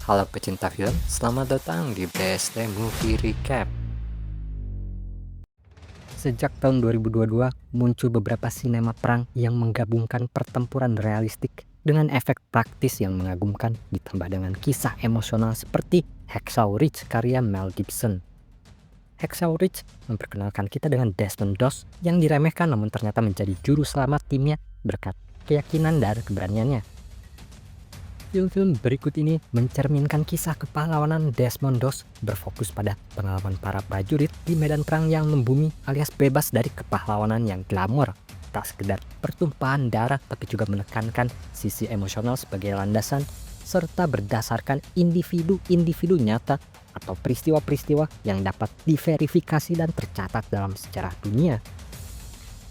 Halo pecinta film, selamat datang di BST Movie Recap. Sejak tahun 2022, muncul beberapa sinema perang yang menggabungkan pertempuran realistik dengan efek praktis yang mengagumkan ditambah dengan kisah emosional seperti Hacksaw Ridge karya Mel Gibson. Hacksaw Ridge memperkenalkan kita dengan Desmond Doss yang diremehkan namun ternyata menjadi juru selamat timnya berkat keyakinan dan keberaniannya. Film-film berikut ini mencerminkan kisah kepahlawanan Desmond Doss berfokus pada pengalaman para prajurit di medan perang yang membumi alias bebas dari kepahlawanan yang glamor. Tak sekedar pertumpahan darah tapi juga menekankan sisi emosional sebagai landasan serta berdasarkan individu-individu nyata atau peristiwa-peristiwa yang dapat diverifikasi dan tercatat dalam sejarah dunia.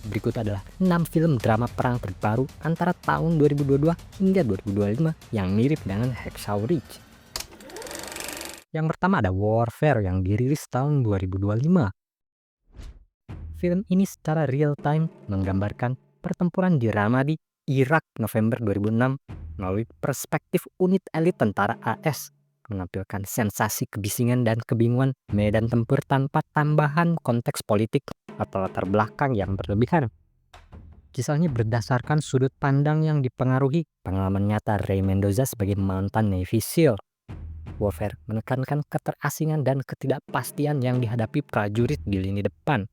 Berikut adalah 6 film drama perang terbaru antara tahun 2022 hingga 2025 yang mirip dengan Hacksaw Ridge. Yang pertama ada Warfare yang dirilis tahun 2025. Film ini secara real time menggambarkan pertempuran di Ramadi, Irak November 2006 melalui perspektif unit elit tentara AS, menampilkan sensasi kebisingan dan kebingungan medan tempur tanpa tambahan konteks politik atau latar belakang yang berlebihan. Kisahnya berdasarkan sudut pandang yang dipengaruhi pengalaman nyata Ray Mendoza sebagai mantan Navy SEAL. Warfare menekankan keterasingan dan ketidakpastian yang dihadapi prajurit di lini depan.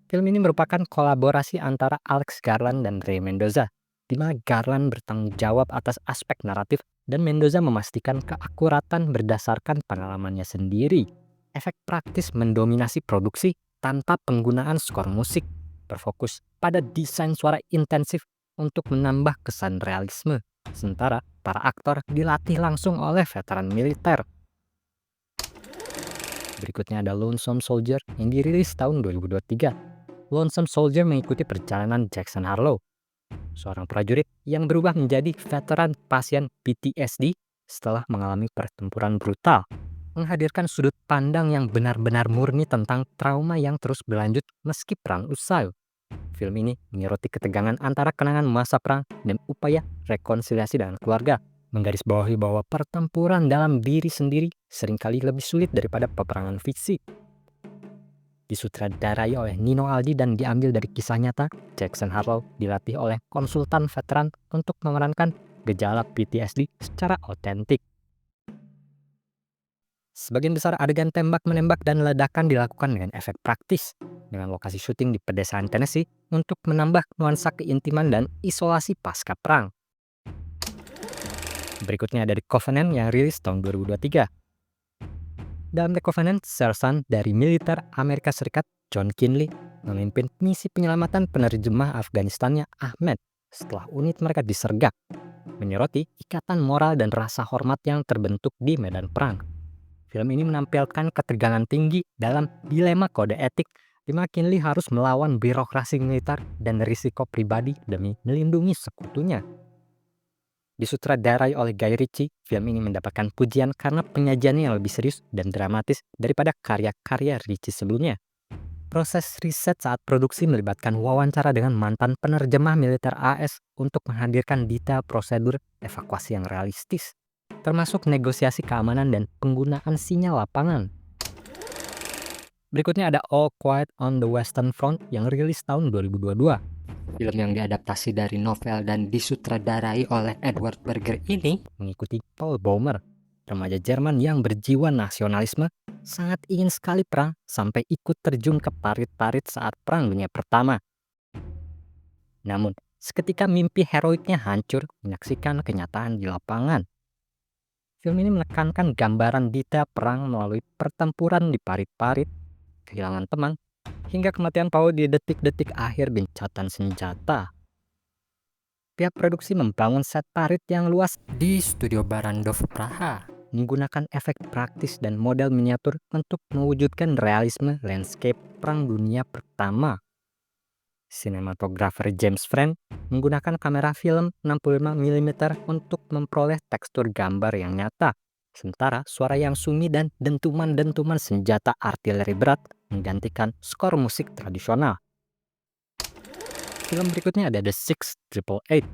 Film ini merupakan kolaborasi antara Alex Garland dan Ray Mendoza, di mana Garland bertanggung jawab atas aspek naratif dan Mendoza memastikan keakuratan berdasarkan pengalamannya sendiri. Efek praktis mendominasi produksi tanpa penggunaan skor musik, berfokus pada desain suara intensif untuk menambah kesan realisme, sementara para aktor dilatih langsung oleh veteran militer. Berikutnya ada Lonesome Soldier yang dirilis tahun 2023. Lonesome Soldier mengikuti perjalanan Jackson Harlow, seorang prajurit yang berubah menjadi veteran pasien PTSD setelah mengalami pertempuran brutal, menghadirkan sudut pandang yang benar-benar murni tentang trauma yang terus berlanjut meski perang usai. Film ini menyoroti ketegangan antara kenangan masa perang dan upaya rekonsiliasi dengan keluarga, menggarisbawahi bahwa pertempuran dalam diri sendiri seringkali lebih sulit daripada peperangan fisik. Disutradarai oleh Nino Aldi dan diambil dari kisah nyata, Jackson Harlow dilatih oleh konsultan veteran untuk memerankan gejala PTSD secara otentik. Sebagian besar adegan tembak-menembak dan ledakan dilakukan dengan efek praktis, dengan lokasi syuting di pedesaan Tennessee untuk menambah nuansa keintiman dan isolasi pasca perang. Berikutnya dari Covenant yang rilis tahun 2023. Dalam The Covenant, sersan dari militer Amerika Serikat John Kinley memimpin misi penyelamatan penerjemah Afghanistannya Ahmed setelah unit mereka disergap, menyoroti ikatan moral dan rasa hormat yang terbentuk di medan perang. Film ini menampilkan ketegangan tinggi dalam dilema kode etik di mana Kinley harus melawan birokrasi militer dan risiko pribadi demi melindungi sekutunya. Disutradarai oleh Guy Ritchie, film ini mendapatkan pujian karena penyajiannya yang lebih serius dan dramatis daripada karya-karya Ritchie sebelumnya. Proses riset saat produksi melibatkan wawancara dengan mantan penerjemah militer AS untuk menghadirkan detail prosedur evakuasi yang realistis, termasuk negosiasi keamanan dan penggunaan sinyal lapangan. Berikutnya ada All Quiet on the Western Front yang rilis tahun 2022. Film yang diadaptasi dari novel dan disutradarai oleh Edward Berger ini mengikuti Paul Baumer, remaja Jerman yang berjiwa nasionalisme, sangat ingin sekali perang sampai ikut terjun ke parit-parit saat Perang Dunia Pertama. Namun, seketika mimpi heroiknya hancur menyaksikan kenyataan di lapangan. Film ini menekankan gambaran detail perang melalui pertempuran di parit-parit, kehilangan teman, hingga kematian Paul di detik-detik akhir gencatan senjata. Pihak produksi membangun set parit yang luas di Studio Barrandov Praha, menggunakan efek praktis dan model miniatur untuk mewujudkan realisme landscape Perang Dunia Pertama. Sinematografer James Friend menggunakan kamera film 65 mm untuk memperoleh tekstur gambar yang nyata, sementara suara yang sunyi dan dentuman-dentuman senjata artileri berat menggantikan skor musik tradisional. Film berikutnya ada The Six Triple Eight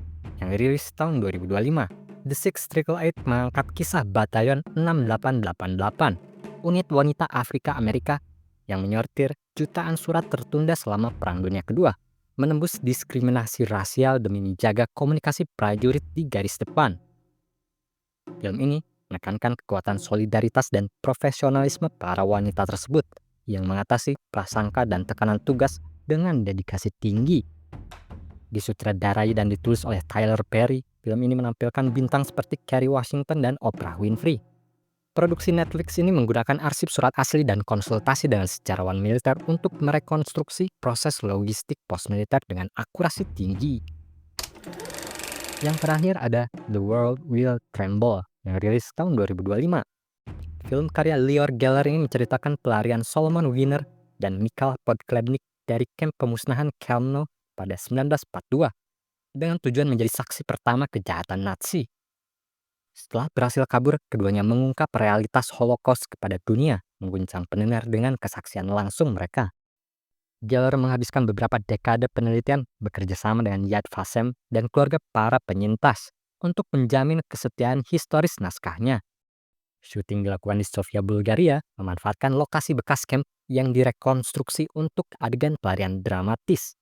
yang rilis tahun 2025. The 688 mengangkat kisah Batalion 6888, unit wanita Afrika Amerika yang menyortir jutaan surat tertunda selama Perang Dunia Kedua, menembus diskriminasi rasial demi menjaga komunikasi prajurit di garis depan. Film ini menekankan kekuatan solidaritas dan profesionalisme para wanita tersebut yang mengatasi prasangka dan tekanan tugas dengan dedikasi tinggi. Disutradarai dan ditulis oleh Tyler Perry, film ini menampilkan bintang seperti Kerry Washington dan Oprah Winfrey. Produksi Netflix ini menggunakan arsip surat asli dan konsultasi dengan sejarawan militer untuk merekonstruksi proses logistik pos-militer dengan akurasi tinggi. Yang terakhir ada The World Will Tremble yang rilis tahun 2025. Film karya Lior Geller ini menceritakan pelarian Solomon Winner dan Mikhail Podklednik dari kamp pemusnahan Chelmno pada 1942 dengan tujuan menjadi saksi pertama kejahatan Nazi. Setelah berhasil kabur, keduanya mengungkap realitas Holocaust kepada dunia, mengguncang pendengar dengan kesaksian langsung mereka. Geller menghabiskan beberapa dekade penelitian bekerja sama dengan Yad Vashem dan keluarga para penyintas untuk menjamin kesetiaan historis naskahnya. Syuting dilakukan di Sofia, Bulgaria, memanfaatkan lokasi bekas kamp yang direkonstruksi untuk adegan pelarian dramatis.